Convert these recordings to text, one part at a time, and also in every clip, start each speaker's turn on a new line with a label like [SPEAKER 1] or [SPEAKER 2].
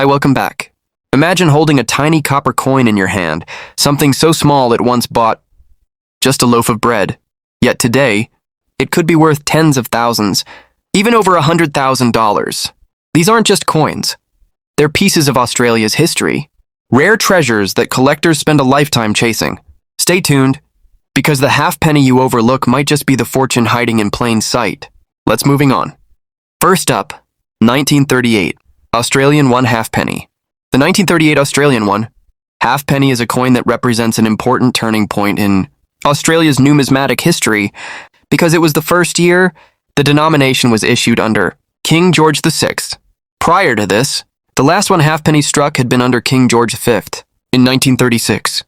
[SPEAKER 1] Hi, welcome back. Imagine holding a tiny copper coin in your hand, something so small it once bought just a loaf of bread. Yet today, it could be worth tens of thousands, even over $100,000. These aren't just coins. They're pieces of Australia's history, rare treasures that collectors spend a lifetime chasing. Stay tuned, because the halfpenny you overlook might just be the fortune hiding in plain sight. Let's moving on. First up, 1938, Australian 1 halfpenny. The 1938 Australian 1 halfpenny is a coin that represents an important turning point in Australia's numismatic history because it was the first year the denomination was issued under King George VI. Prior to this, the last 1 halfpenny struck had been under King George V in 1936.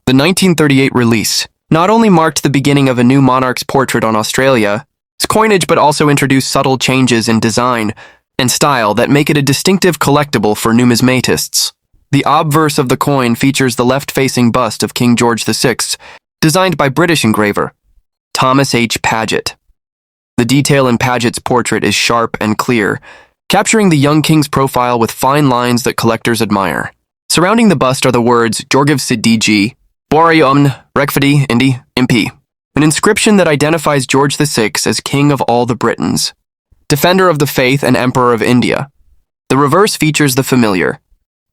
[SPEAKER 1] The 1938 release not only marked the beginning of a new monarch's portrait on Australia's coinage, but also introduced subtle changes in design and style that make it a distinctive collectible for numismatists. The obverse of the coin features the left-facing bust of King George VI, designed by British engraver Thomas H. Paget. The detail in Paget's portrait is sharp and clear, capturing the young king's profile with fine lines that collectors admire. Surrounding the bust are the words Jorgiv Sidigi, Bori Omn, Rekfadi, Indi, Impi, an inscription that identifies George VI as King of all the Britons, Defender of the Faith and Emperor of India. The reverse features the familiar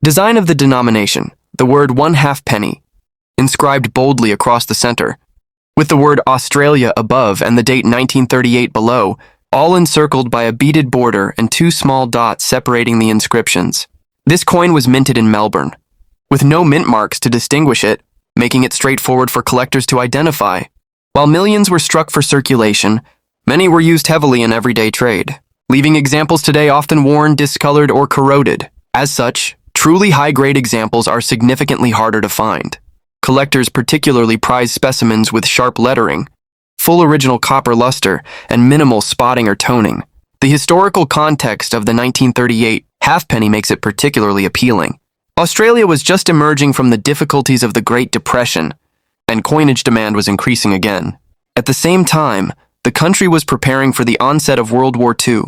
[SPEAKER 1] design of the denomination, the word 1 halfpenny, inscribed boldly across the center, with the word Australia above and the date 1938 below, all encircled by a beaded border and 2 small dots separating the inscriptions. This coin was minted in Melbourne, with no mint marks to distinguish it, making it straightforward for collectors to identify. While millions were struck for circulation, many were used heavily in everyday trade, leaving examples today often worn, discolored, or corroded. As such, truly high-grade examples are significantly harder to find. Collectors particularly prize specimens with sharp lettering, full original copper luster, and minimal spotting or toning. The historical context of the 1938 halfpenny makes it particularly appealing. Australia was just emerging from the difficulties of the Great Depression, and coinage demand was increasing again. At the same time, the country was preparing for the onset of World War II,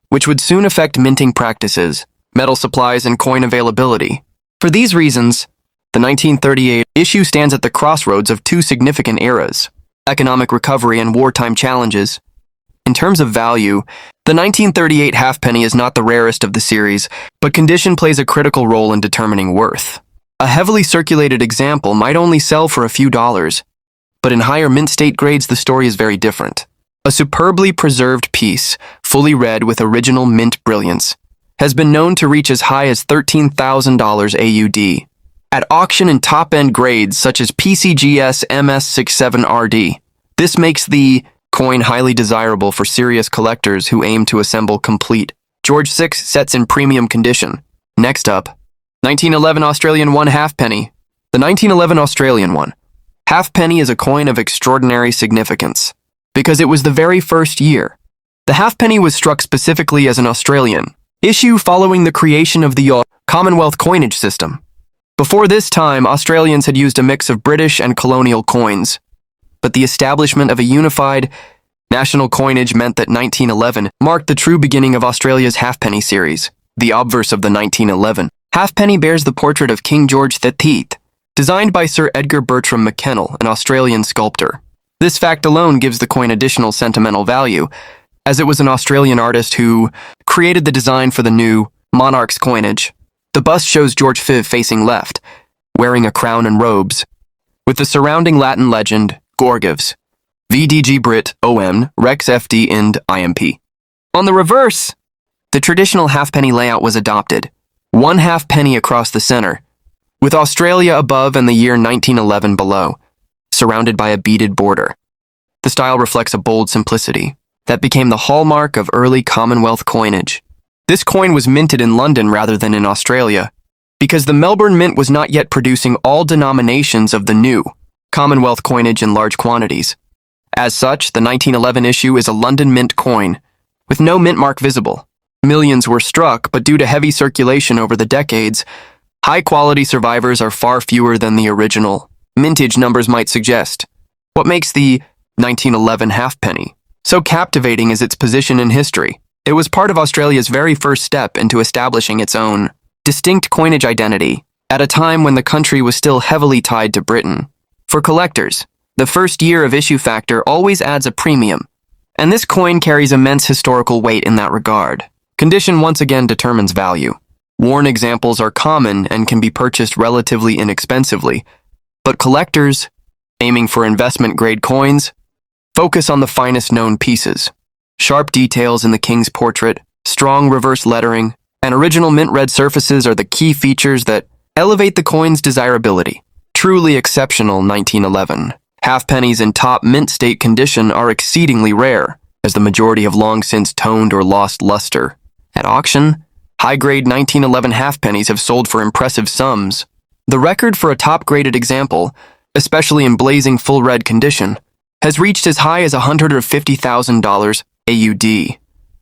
[SPEAKER 1] which would soon affect minting practices, metal supplies, and coin availability. For these reasons, the 1938 issue stands at the crossroads of 2 significant eras: economic recovery and wartime challenges. In terms of value, the 1938 halfpenny is not the rarest of the series, but condition plays a critical role in determining worth. A heavily circulated example might only sell for a few dollars, but in higher mint state grades the story is very different. A superbly preserved piece, fully red with original mint brilliance, has been known to reach as high as $13,000 AUD. At auction in top-end grades such as PCGS MS67RD, this makes the coin highly desirable for serious collectors who aim to assemble complete George VI sets in premium condition. Next up, 1911 Australian 1 halfpenny. The 1911 Australian 1 halfpenny is a coin of extraordinary significance because it was the very first year the halfpenny was struck specifically as an Australian issue following the creation of the Commonwealth coinage system. Before this time, Australians had used a mix of British and colonial coins, but the establishment of a unified national coinage meant that 1911 marked the true beginning of Australia's halfpenny series. The obverse of the 1911 halfpenny bears the portrait of King George III, designed by Sir Edgar Bertram McKennell, an Australian sculptor. This fact alone gives the coin additional sentimental value, as it was an Australian artist who created the design for the new monarch's coinage. The bust shows George V facing left, wearing a crown and robes, with the surrounding Latin legend, Gorgives, VDG Brit, OM, Rex FD Ind, IMP. On the reverse, the traditional halfpenny layout was adopted, 1 halfpenny across the center, with Australia above and the year 1911 below, surrounded by a beaded border. The style reflects a bold simplicity that became the hallmark of early Commonwealth coinage. This coin was minted in London rather than in Australia, because the Melbourne Mint was not yet producing all denominations of the new Commonwealth coinage in large quantities. As such, the 1911 issue is a London Mint coin, with no mint mark visible. Millions were struck, but due to heavy circulation over the decades, high-quality survivors are far fewer than the original mintage numbers might suggest. What makes the 1911 halfpenny so captivating is its position in history. It was part of Australia's very first step into establishing its own distinct coinage identity at a time when the country was still heavily tied to Britain. For collectors, the first year of issue factor always adds a premium, and this coin carries immense historical weight in that regard. Condition once again determines value. Worn examples are common and can be purchased relatively inexpensively, but collectors, aiming for investment-grade coins, focus on the finest known pieces. Sharp details in the king's portrait, strong reverse lettering, and original mint red surfaces are the key features that elevate the coin's desirability. Truly exceptional 1911. Halfpennies in top mint state condition are exceedingly rare, as the majority have long since toned or lost luster. At auction, high-grade 1911 halfpennies have sold for impressive sums. The record for a top-graded example, especially in blazing full red condition, has reached as high as $150,000 AUD.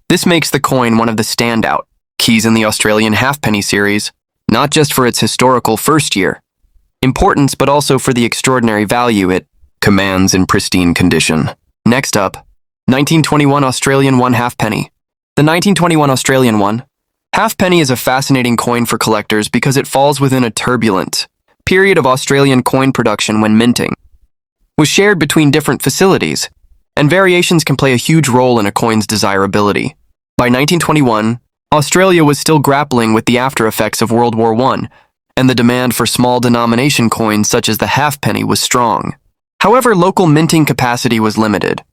[SPEAKER 1] This makes the coin one of the standout keys in the Australian halfpenny series, not just for its historical first-year importance, but also for the extraordinary value it commands in pristine condition. Next up, 1921 Australian 1 halfpenny. The 1921 Australian 1 halfpenny is a fascinating coin for collectors because it falls within a turbulent period of Australian coin production when minting was shared between different facilities, and variations can play a huge role in a coin's desirability. By 1921, Australia was still grappling with the after-effects of World War I, and the demand for small denomination coins such as the halfpenny was strong. However, local minting capacity was limited,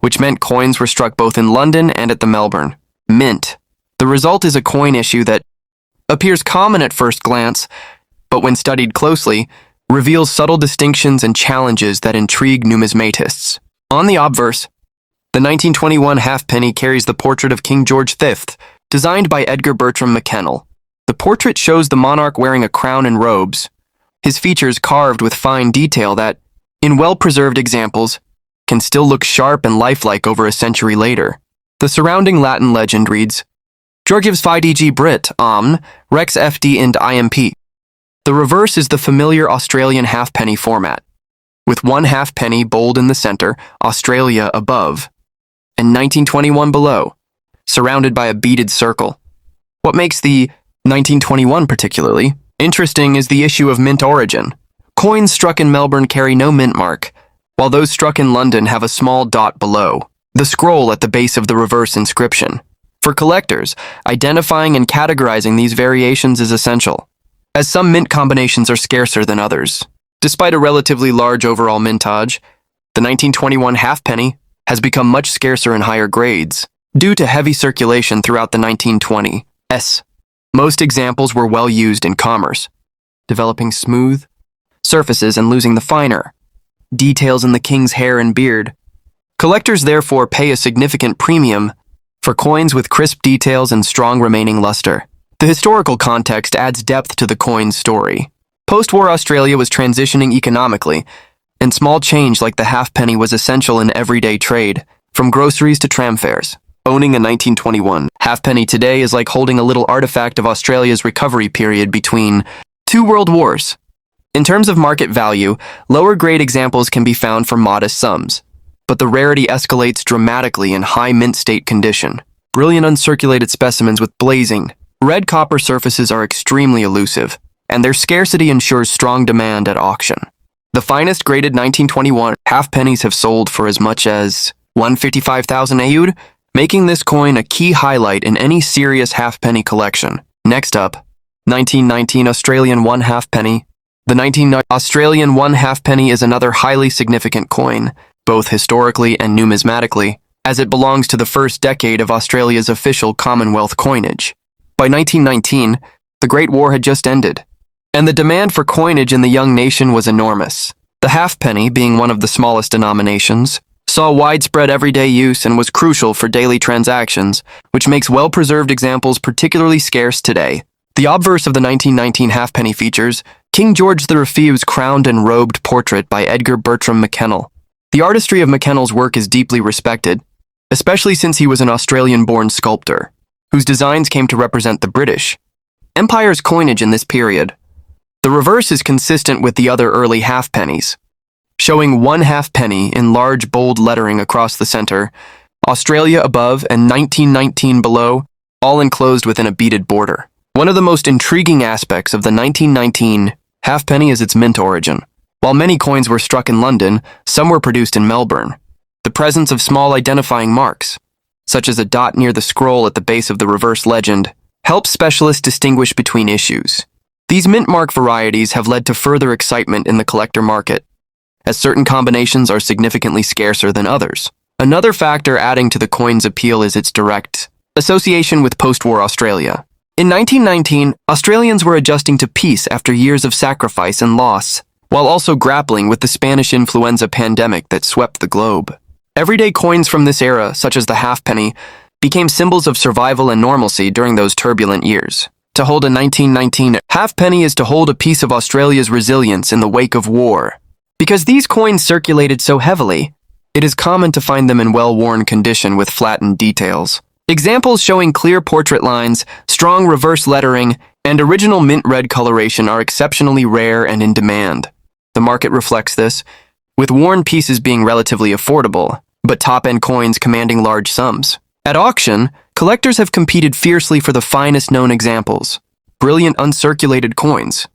[SPEAKER 1] which meant coins were struck both in London and at the Melbourne Mint. The result is a coin issue that appears common at first glance, but when studied closely, reveals subtle distinctions and challenges that intrigue numismatists. On the obverse, the 1921 halfpenny carries the portrait of King George V, designed by Edgar Bertram McKennell. The portrait shows the monarch wearing a crown and robes, his features carved with fine detail that, in well-preserved examples, can still look sharp and lifelike over a century later. The surrounding Latin legend reads, Georgievs Fidg Brit, Omn, Rex FD and IMP. The reverse is the familiar Australian halfpenny format, with one halfpenny bold in the center, Australia above, and 1921 below, surrounded by a beaded circle. What makes the 1921 particularly interesting is the issue of mint origin. Coins struck in Melbourne carry no mint mark, while those struck in London have a small dot below, the scroll at the base of the reverse inscription. For collectors, identifying and categorizing these variations is essential, as some mint combinations are scarcer than others. Despite a relatively large overall mintage, the 1921 halfpenny has become much scarcer in higher grades, due to heavy circulation throughout the 1920s. Most examples were well used in commerce, developing smooth surfaces and losing the finer details in the king's hair and beard. Collectors therefore pay a significant premium for coins with crisp details and strong remaining luster. The historical context adds depth to the coin's story. Post-war Australia was transitioning economically, and small change like the halfpenny was essential in everyday trade, from groceries to tram fares. Owning a 1921 halfpenny today is like holding a little artifact of Australia's recovery period between two world wars. In terms of market value, lower-grade examples can be found for modest sums, but the rarity escalates dramatically in high mint state condition. Brilliant uncirculated specimens with blazing red copper surfaces are extremely elusive, and their scarcity ensures strong demand at auction. The finest graded 1921 halfpennies have sold for as much as $155,000 AUD, making this coin a key highlight in any serious halfpenny collection. Next up, 1919 Australian 1 halfpenny. The 1919 Australian 1 halfpenny is another highly significant coin, both historically and numismatically, as it belongs to the first decade of Australia's official Commonwealth coinage. By 1919, the Great War had just ended, and the demand for coinage in the young nation was enormous. The halfpenny, being one of the smallest denominations, saw widespread everyday use and was crucial for daily transactions, which makes well-preserved examples particularly scarce today. The obverse of the 1919 halfpenny features King George VI's crowned and robed portrait by Edgar Bertram McKennell. The artistry of McKennell's work is deeply respected, especially since he was an Australian-born sculptor, whose designs came to represent the British Empire's coinage in this period. The reverse is consistent with the other early halfpennies, showing one halfpenny in large bold lettering across the center, Australia above and 1919 below, all enclosed within a beaded border. One of the most intriguing aspects of the 1919 halfpenny is its mint origin. While many coins were struck in London, some were produced in Melbourne. The presence of small identifying marks, such as a dot near the scroll at the base of the reverse legend, helps specialists distinguish between issues. These mint mark varieties have led to further excitement in the collector market, as certain combinations are significantly scarcer than others. Another factor adding to the coin's appeal is its direct association with post-war Australia. In 1919, Australians were adjusting to peace after years of sacrifice and loss, while also grappling with the Spanish influenza pandemic that swept the globe. Everyday coins from this era, such as the halfpenny, became symbols of survival and normalcy during those turbulent years. To hold a 1919 halfpenny is to hold a piece of Australia's resilience in the wake of war. Because these coins circulated so heavily, it is common to find them in well-worn condition with flattened details. Examples showing clear portrait lines, strong reverse lettering, and original mint red coloration are exceptionally rare and in demand. The market reflects this, with worn pieces being relatively affordable, but top-end coins commanding large sums. At auction, collectors have competed fiercely for the finest known examples, brilliant uncirculated coins,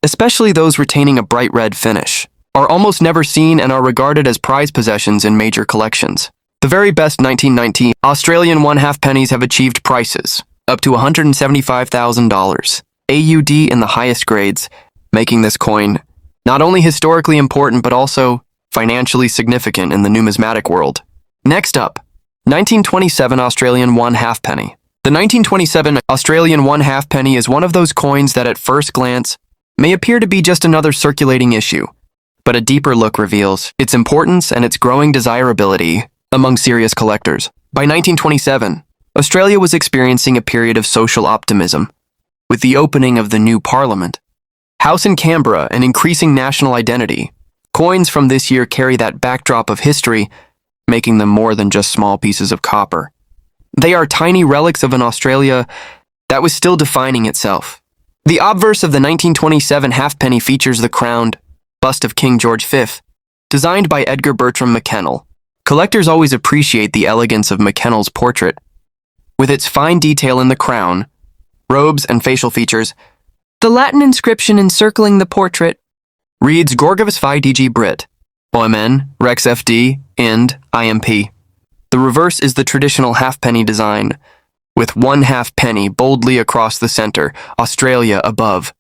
[SPEAKER 1] especially those retaining a bright red finish, are almost never seen and are regarded as prized possessions in major collections. The very best 1919 Australian halfpennies have achieved prices up to $175,000 AUD in the highest grades, making this coin not only historically important but also financially significant in the numismatic world. Next up, 1927 Australian halfpenny. The 1927 Australian halfpenny is one of those coins that at first glance may appear to be just another circulating issue, but a deeper look reveals its importance and its growing desirability among serious collectors. By 1927, Australia was experiencing a period of social optimism, with the opening of the new parliament, House in Canberra, and increasing national identity. Coins from this year carry that backdrop of history, making them more than just small pieces of copper. They are tiny relics of an Australia that was still defining itself. The obverse of the 1927 halfpenny features the crowned bust of King George V, designed by Edgar Bertram McKennell. Collectors always appreciate the elegance of McKennell's portrait. With its fine detail in the crown, robes, and facial features, the Latin inscription encircling the portrait reads Gorgavus Fi DG Brit, OMN, Rex FD, Ind, IMP. The reverse is the traditional halfpenny design, with one halfpenny boldly across the center, Australia above,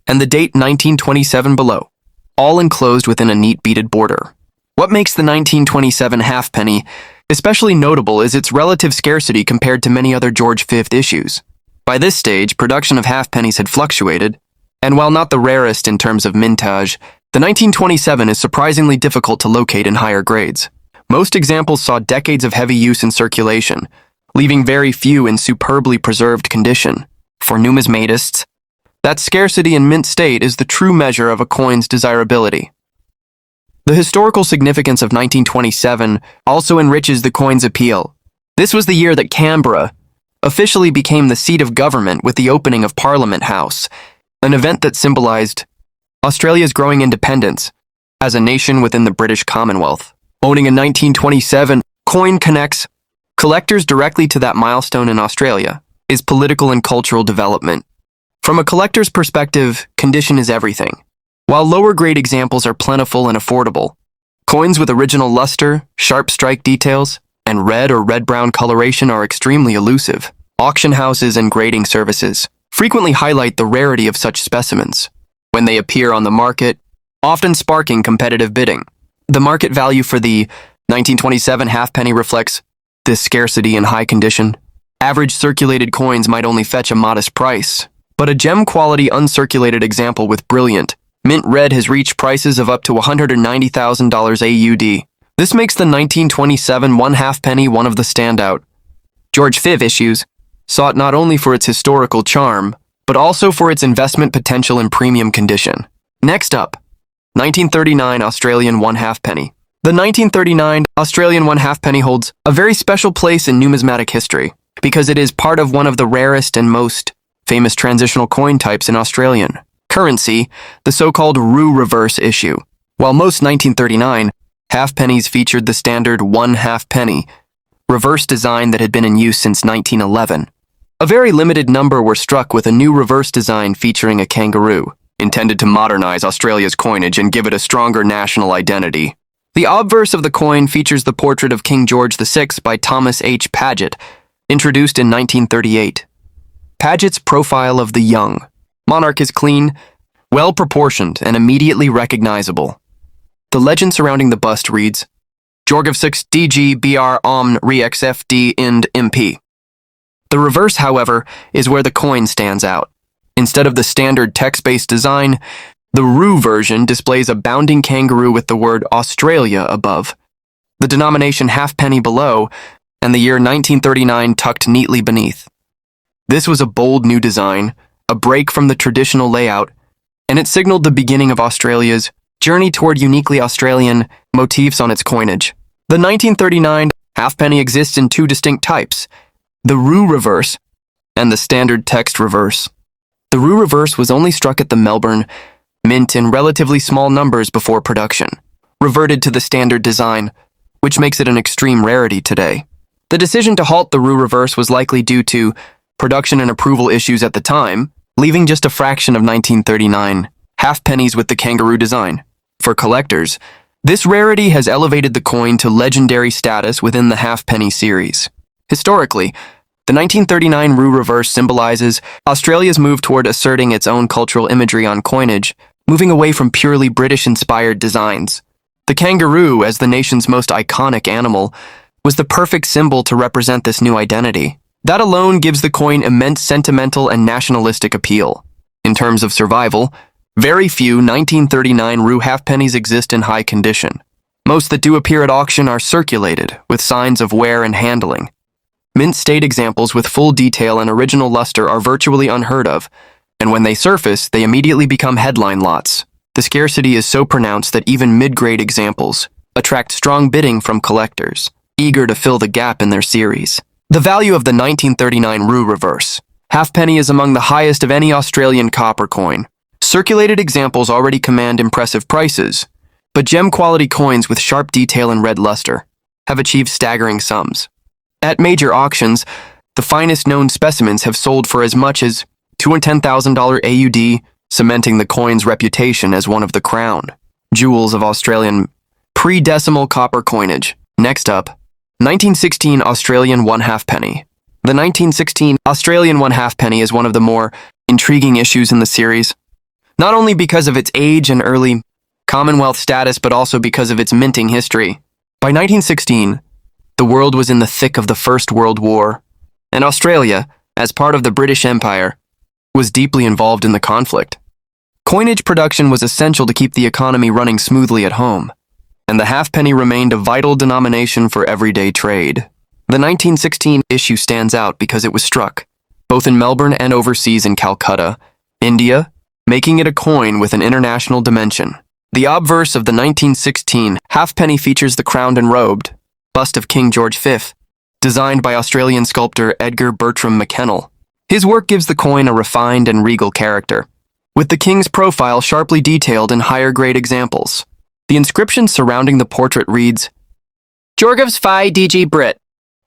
[SPEAKER 1] and the date 1927 below, all enclosed within a neat beaded border. What makes the 1927 halfpenny especially notable is its relative scarcity compared to many other George V issues. By this stage, production of halfpennies had fluctuated, and while not the rarest in terms of mintage, the 1927 is surprisingly difficult to locate in higher grades. Most examples saw decades of heavy use in circulation, leaving very few in superbly preserved condition. For numismatists, that scarcity in mint state is the true measure of a coin's desirability. The historical significance of 1927 also enriches the coin's appeal. This was the year that Canberra officially became the seat of government with the opening of Parliament House, an event that symbolized Australia's growing independence as a nation within the British Commonwealth. Owning a 1927 coin connects collectors directly to that milestone in Australia is political and cultural development. From a collector's perspective, condition is everything. While lower-grade examples are plentiful and affordable, coins with original luster, sharp strike details, and red or red-brown coloration are extremely elusive. Auction houses and grading services frequently highlight the rarity of such specimens when they appear on the market, often sparking competitive bidding. The market value for the 1927 halfpenny reflects this scarcity and high condition. Average circulated coins might only fetch a modest price, but a gem-quality uncirculated example with brilliant mint red has reached prices of up to $190,000 AUD. This makes the 1927 halfpenny one of the standout George V issues, sought not only for its historical charm, but also for its investment potential and premium condition. Next up, 1939 Australian halfpenny. The 1939 Australian halfpenny holds a very special place in numismatic history because it is part of one of the rarest and most famous transitional coin types in Australian currency, the so-called roux reverse issue. While most 1939 halfpennies featured the standard one halfpenny reverse design that had been in use since 1911, A very limited number were struck with a new reverse design featuring a kangaroo, intended to modernize Australia's coinage and give it a stronger national identity. The obverse of the coin features the portrait of King George VI by Thomas H. Paget, introduced in 1938. Paget's profile of the young monarch is clean, well-proportioned, and immediately recognizable. The legend surrounding the bust reads, Georg 6 DG BR Omn REXFD IND MP. The reverse, however, is where the coin stands out. Instead of the standard text-based design, the RU version displays a bounding kangaroo with the word Australia above, the denomination halfpenny below, and the year 1939 tucked neatly beneath. This was a bold new design, a break from the traditional layout, and it signaled the beginning of Australia's journey toward uniquely Australian motifs on its coinage. The 1939 halfpenny exists in two distinct types, the RU reverse and the standard text reverse. The RU reverse was only struck at the Melbourne Mint in relatively small numbers before production, reverted to the standard design, which makes it an extreme rarity today. The decision to halt the RU reverse was likely due to production and approval issues at the time, leaving just a fraction of 1939 halfpennies with the kangaroo design. For collectors, this rarity has elevated the coin to legendary status within the halfpenny series. Historically, the 1939 RU reverse symbolizes Australia's move toward asserting its own cultural imagery on coinage, moving away from purely British-inspired designs. The kangaroo, as the nation's most iconic animal, was the perfect symbol to represent this new identity. That alone gives the coin immense sentimental and nationalistic appeal. In terms of survival, very few 1939 RU halfpennies exist in high condition. Most that do appear at auction are circulated, with signs of wear and handling. Mint state examples with full detail and original luster are virtually unheard of, and when they surface, they immediately become headline lots. The scarcity is so pronounced that even mid-grade examples attract strong bidding from collectors, eager to fill the gap in their series. The value of the 1939 RU reverse halfpenny is among the highest of any Australian copper coin. Circulated examples already command impressive prices, but gem-quality coins with sharp detail and red luster have achieved staggering sums. At major auctions, the finest known specimens have sold for as much as $210,000 AUD, cementing the coin's reputation as one of the crown jewels of Australian pre-decimal copper coinage. Next up, 1916 Australian 1 halfpenny. The 1916 Australian 1 halfpenny is one of the more intriguing issues in the series, not only because of its age and early Commonwealth status, but also because of its minting history. By 1916, the world was in the thick of the First World War, and Australia, as part of the British Empire, was deeply involved in the conflict. Coinage production was essential to keep the economy running smoothly at home, and the halfpenny remained a vital denomination for everyday trade. The 1916 issue stands out because it was struck, both in Melbourne and overseas in Calcutta, India, making it a coin with an international dimension. The obverse of the 1916 halfpenny features the crowned and robed bust of King George V, designed by Australian sculptor Edgar Bertram McKennell. His work gives the coin a refined and regal character, with the king's profile sharply detailed in higher-grade examples. The inscription surrounding the portrait reads, Georgavs Phi DG Brit,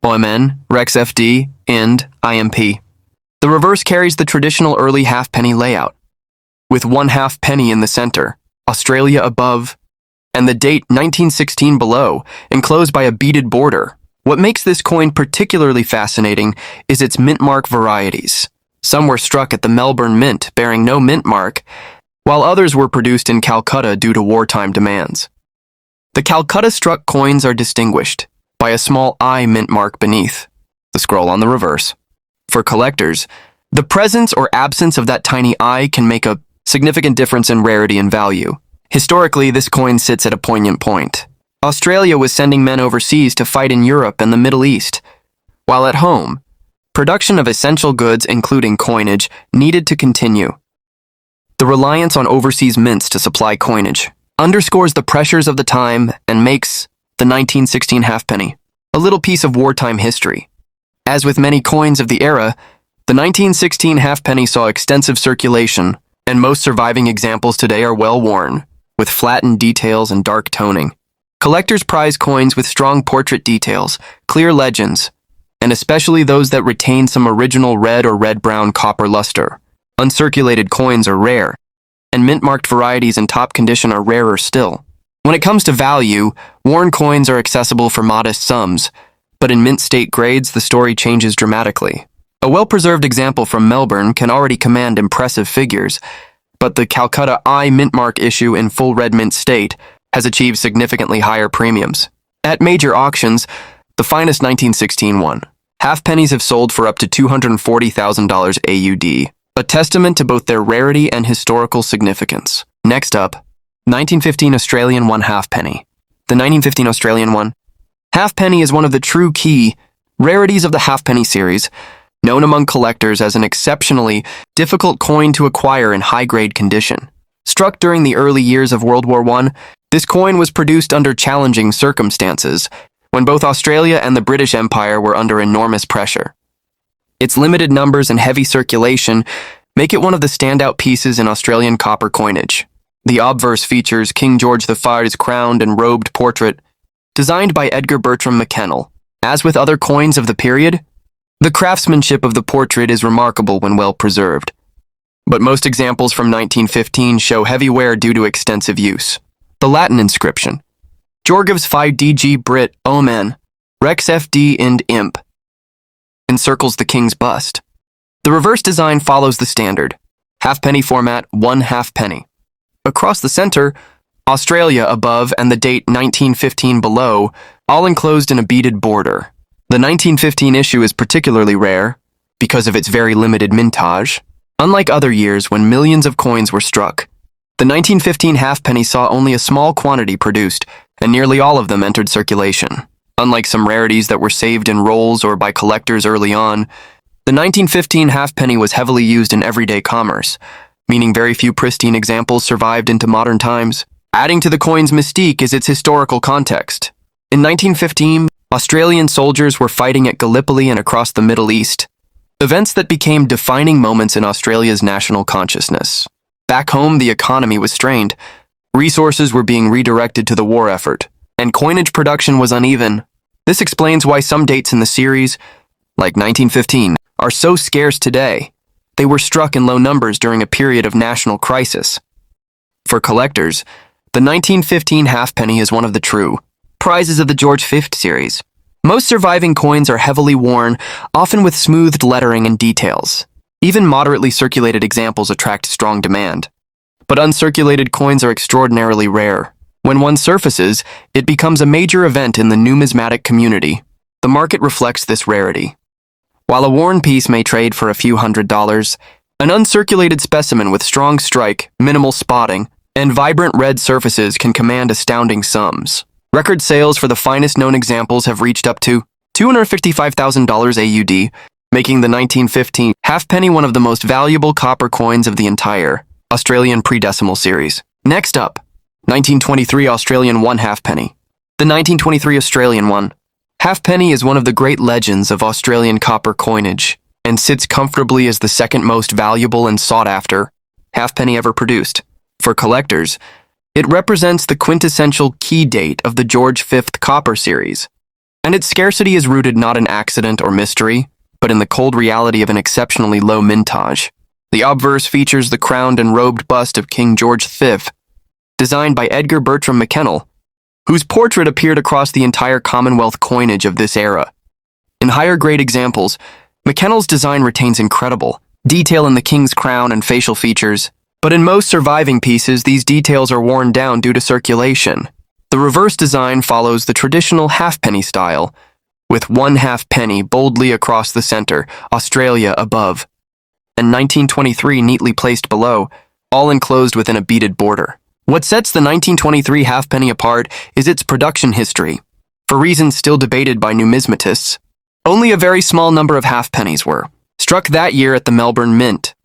[SPEAKER 1] OMN, Rex FD, IND, IMP. The reverse carries the traditional early halfpenny layout, with 1 halfpenny in the center, Australia above, and the date 1916 below, enclosed by a beaded border. What makes this coin particularly fascinating is its mint mark varieties. Some were struck at the Melbourne Mint, bearing no mint mark, while others were produced in Calcutta due to wartime demands. The Calcutta-struck coins are distinguished by a small I mint mark beneath the scroll on the reverse. For collectors, the presence or absence of that tiny I can make a significant difference in rarity and value. Historically, this coin sits at a poignant point. Australia was sending men overseas to fight in Europe and the Middle East, while at home, production of essential goods, including coinage, needed to continue. The reliance on overseas mints to supply coinage underscores the pressures of the time and makes the 1916 halfpenny a little piece of wartime history. As with many coins of the era, the 1916 halfpenny saw extensive circulation, and most surviving examples today are well worn, with flattened details and dark toning. Collectors prize coins with strong portrait details, clear legends, and especially those that retain some original red or red-brown copper luster. Uncirculated coins are rare, and mint-marked varieties in top condition are rarer still. When it comes to value, worn coins are accessible for modest sums, but in mint state grades, the story changes dramatically. A well-preserved example from Melbourne can already command impressive figures, but the Calcutta I mint mark issue in full red mint state has achieved significantly higher premiums. At major auctions, the finest 1916 one. Halfpennies have sold for up to $240,000 AUD, a testament to both their rarity and historical significance. Next up, 1915 Australian 1 halfpenny. The 1915 Australian 1 halfpenny is one of the true key rarities of the halfpenny series, known among collectors as an exceptionally difficult coin to acquire in high-grade condition. Struck during the early years of World War I, this coin was produced under challenging circumstances, when both Australia and the British Empire were under enormous pressure. Its limited numbers and heavy circulation make it one of the standout pieces in Australian copper coinage. The obverse features King George V's crowned and robed portrait, designed by Edgar Bertram McKennell. As with other coins of the period, the craftsmanship of the portrait is remarkable when well preserved. But most examples from 1915 show heavy wear due to extensive use. The Latin inscription, Jorgavs 5DG Brit Omen, Rex FD Ind Imp, encircles the king's bust. The reverse design follows the standard halfpenny format, 1 halfpenny. Across the center, Australia above and the date 1915 below, all enclosed in a beaded border. The 1915 issue is particularly rare because of its very limited mintage. Unlike other years when millions of coins were struck, the 1915 halfpenny saw only a small quantity produced, and nearly all of them entered circulation. Unlike some rarities that were saved in rolls or by collectors early on, the 1915 halfpenny was heavily used in everyday commerce, meaning very few pristine examples survived into modern times. Adding to the coin's mystique is its historical context. In 1915, Australian soldiers were fighting at Gallipoli and across the Middle East, events that became defining moments in Australia's national consciousness. Back home, the economy was strained. Resources were being redirected to the war effort, and coinage production was uneven. This explains why some dates in the series, like 1915, are so scarce today. They were struck in low numbers during a period of national crisis. For collectors, the 1915 halfpenny is one of the true prizes of the George V series. Most surviving coins are heavily worn, often with smoothed lettering and details. Even moderately circulated examples attract strong demand. But uncirculated coins are extraordinarily rare. When one surfaces, it becomes a major event in the numismatic community. The market reflects this rarity. While a worn piece may trade for a few $100s, an uncirculated specimen with strong strike, minimal spotting, and vibrant red surfaces can command astounding sums. Record sales for the finest known examples have reached up to $255,000 AUD, making the 1915 halfpenny one of the most valuable copper coins of the entire Australian pre-decimal series. Next up, 1923 Australian 1 halfpenny. The 1923 Australian 1 halfpenny is one of the great legends of Australian copper coinage and sits comfortably as the second most valuable and sought-after halfpenny ever produced. For collectors, it represents the quintessential key date of the George V copper series, and its scarcity is rooted not in accident or mystery, but in the cold reality of an exceptionally low mintage. The obverse features the crowned and robed bust of King George V, designed by Edgar Bertram McKennell, whose portrait appeared across the entire Commonwealth coinage of this era. In higher-grade examples, McKennell's design retains incredible detail in the king's crown and facial features, but in most surviving pieces, these details are worn down due to circulation. The reverse design follows the traditional halfpenny style, with 1 halfpenny boldly across the center, Australia above, and 1923 neatly placed below, all enclosed within a beaded border. What sets the 1923 halfpenny apart is its production history. For reasons still debated by numismatists, only a very small number of halfpennies were struck that year at the Melbourne Mint.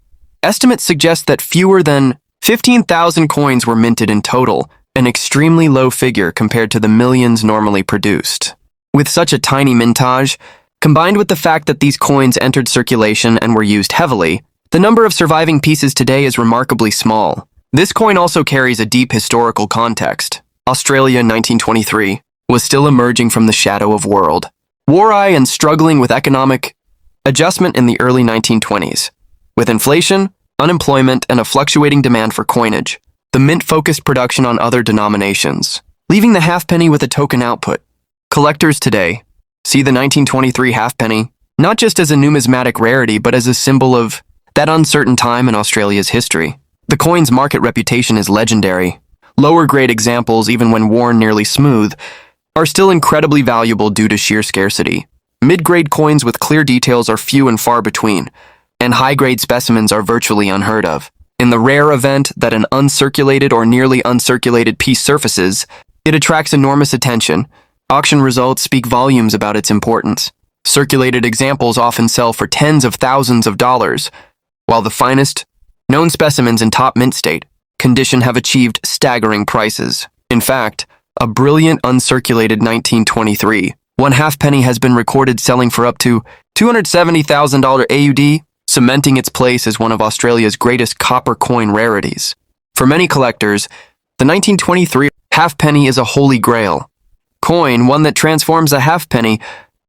[SPEAKER 1] Estimates suggest that fewer than 15,000 coins were minted in total, an extremely low figure compared to the millions normally produced. With such a tiny mintage, combined with the fact that these coins entered circulation and were used heavily, the number of surviving pieces today is remarkably small. This coin also carries a deep historical context. Australia in 1923 was still emerging from the shadow of world Wary and struggling with economic adjustment in the early 1920s. With inflation, unemployment, and a fluctuating demand for coinage, the mint focused production on other denominations, leaving the halfpenny with a token output. Collectors today see the 1923 halfpenny not just as a numismatic rarity, but as a symbol of that uncertain time in Australia's history. The coin's market reputation is legendary. Lower-grade examples, even when worn nearly smooth, are still incredibly valuable due to sheer scarcity. Mid-grade coins with clear details are few and far between, and high-grade specimens are virtually unheard of. In the rare event that an uncirculated or nearly uncirculated piece surfaces, it attracts enormous attention. Auction results speak volumes about its importance. Circulated examples often sell for tens of thousands of dollars, while the finest, known specimens in top mint state condition have achieved staggering prices. In fact, a brilliant uncirculated 1923 one halfpenny has been recorded selling for up to $270,000 AUD, cementing its place as one of Australia's greatest copper coin rarities. For many collectors, the 1923 halfpenny is a holy grail coin, one that transforms a halfpenny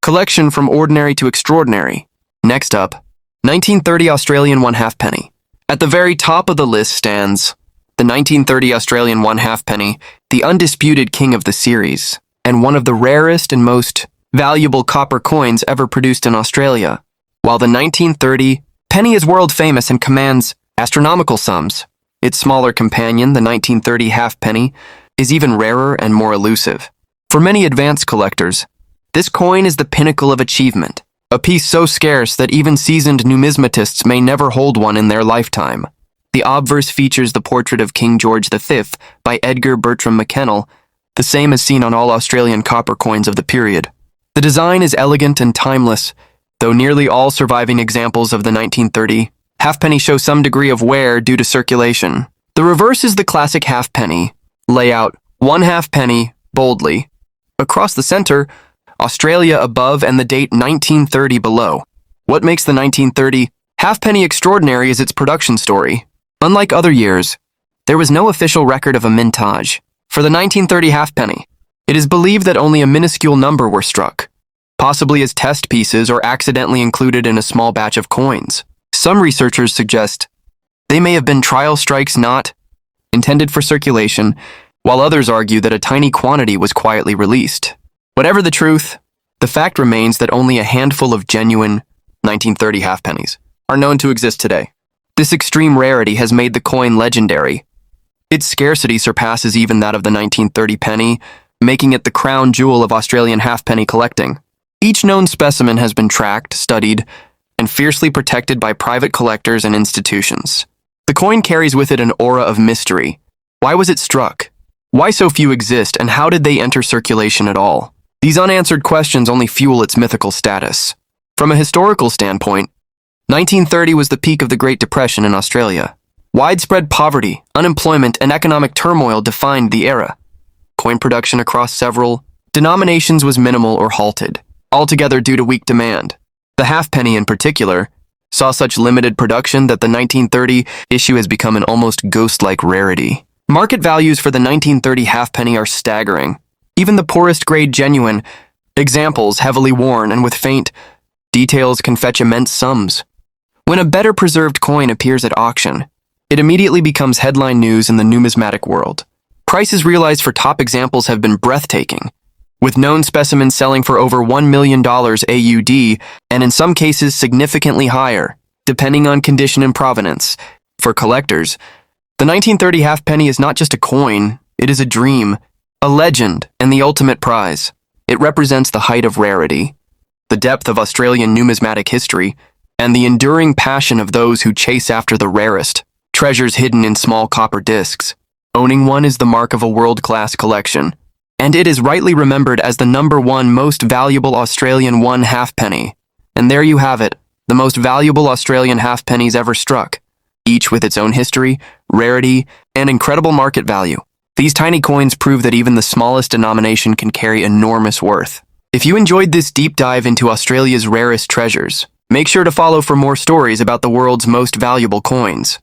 [SPEAKER 1] collection from ordinary to extraordinary. Next up, 1930 Australian one halfpenny. At the very top of the list stands the 1930 Australian one halfpenny, the undisputed king of the series, and one of the rarest and most valuable copper coins ever produced in Australia. While the 1930 penny is world famous and commands astronomical sums, its smaller companion, the 1930 halfpenny, is even rarer and more elusive. For many advanced collectors, this coin is the pinnacle of achievement, a piece so scarce that even seasoned numismatists may never hold one in their lifetime. The obverse features the portrait of King George V by Edgar Bertram McKennell, the same as seen on all Australian copper coins of the period. The design is elegant and timeless, though nearly all surviving examples of the 1930 halfpenny show some degree of wear due to circulation. The reverse is the classic halfpenny layout, one halfpenny, boldly. Across the center, Australia above and the date 1930 below. What makes the 1930 halfpenny extraordinary is its production story. Unlike other years, there was no official record of a mintage. For the 1930 halfpenny, it is believed that only a minuscule number were struck, possibly as test pieces or accidentally included in a small batch of coins. Some researchers suggest they may have been trial strikes not intended for circulation, while others argue that a tiny quantity was quietly released. Whatever the truth, the fact remains that only a handful of genuine 1930 halfpennies are known to exist today. This extreme rarity has made the coin legendary. Its scarcity surpasses even that of the 1930 penny, making it the crown jewel of Australian halfpenny collecting. Each known specimen has been tracked, studied, and fiercely protected by private collectors and institutions. The coin carries with it an aura of mystery. Why was it struck? Why so few exist, and how did they enter circulation at all? These unanswered questions only fuel its mythical status. From a historical standpoint, 1930 was the peak of the Great Depression in Australia. Widespread poverty, unemployment, and economic turmoil defined the era. Coin production across several denominations was minimal or halted, altogether due to weak demand. The halfpenny in particular saw such limited production that the 1930 issue has become an almost ghost-like rarity. Market values for the 1930 halfpenny are staggering. Even the poorest grade genuine examples, heavily worn and with faint details, can fetch immense sums. When a better preserved coin appears at auction, it immediately becomes headline news in the numismatic world. Prices realized for top examples have been breathtaking, with known specimens selling for over $1 million AUD, and in some cases significantly higher, depending on condition and provenance. For collectors, the 1930 halfpenny is not just a coin, it is a dream, a legend, and the ultimate prize. It represents the height of rarity, the depth of Australian numismatic history, and the enduring passion of those who chase after the rarest treasures hidden in small copper discs. Owning one is the mark of a world-class collection, and it is rightly remembered as the #1 most valuable Australian one halfpenny. And there you have it, the most valuable Australian halfpennies ever struck, each with its own history, rarity, and incredible market value. These tiny coins prove that even the smallest denomination can carry enormous worth. If you enjoyed this deep dive into Australia's rarest treasures, make sure to follow for more stories about the world's most valuable coins.